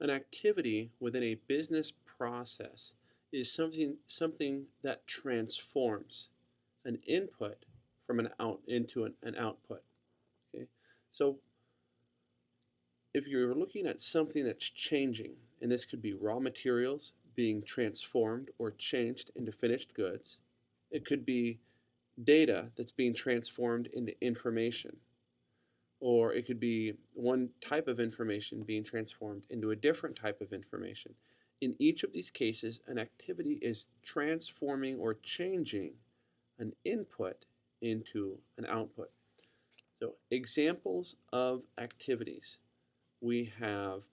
An activity within a business process is something that transforms an input from an out into an output. Okay, so if you're looking at something that's changing, and this could be raw materials being transformed or changed into finished goods, it could be data that's being transformed into information, or it could be one type of information being transformed into a different type of information. In each of these cases, an activity is transforming or changing an input into an output. So, examples of activities we have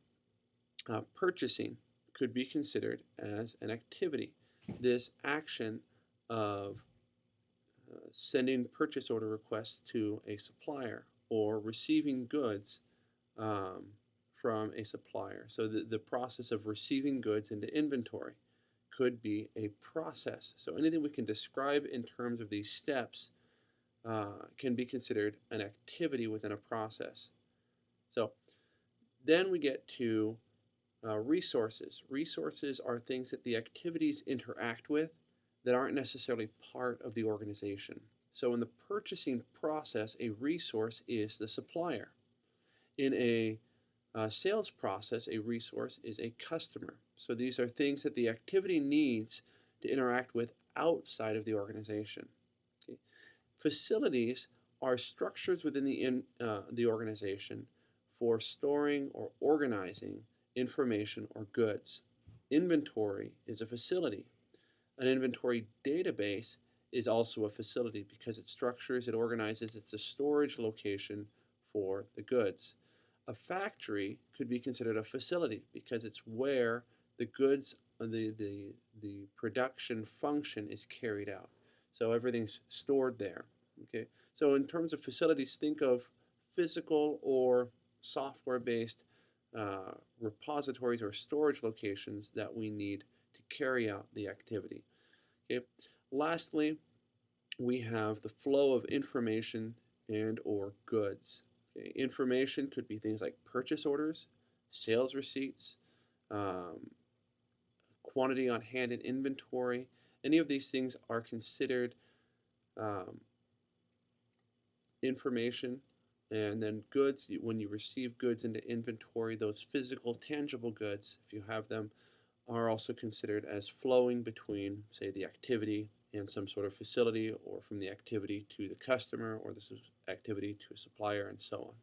purchasing could be considered as an activity. This action of sending purchase order requests to a supplier or receiving goods um, from a supplier. So the process of receiving goods into inventory could be a process. So anything we can describe in terms of these steps can be considered an activity within a process. So then we get to resources. Resources are things that the activities interact with that aren't necessarily part of the organization. So in the purchasing process, a resource is the supplier. In a sales process, a resource is a customer. So these are things that the activity needs to interact with outside of the organization. Okay. Facilities are structures within the organization for storing or organizing information or goods. Inventory is a facility. An inventory database is also a facility because it structures, it organizes, it's a storage location for the goods. A factory could be considered a facility because it's where the goods, the production function is carried out. So everything's stored there. Okay. So in terms of facilities, think of physical or software-based repositories or storage locations that we need to carry out the activity. Okay. Lastly, we have the flow of information and or goods. Okay. Information could be things like purchase orders, sales receipts, um, quantity on hand in inventory. Any of these things are considered um, information. And then goods, when you receive goods into inventory, those physical, tangible goods, if you have them, are also considered as flowing between, say, the activity and some sort of facility, or from the activity to the customer, or the activity to a supplier, and so on.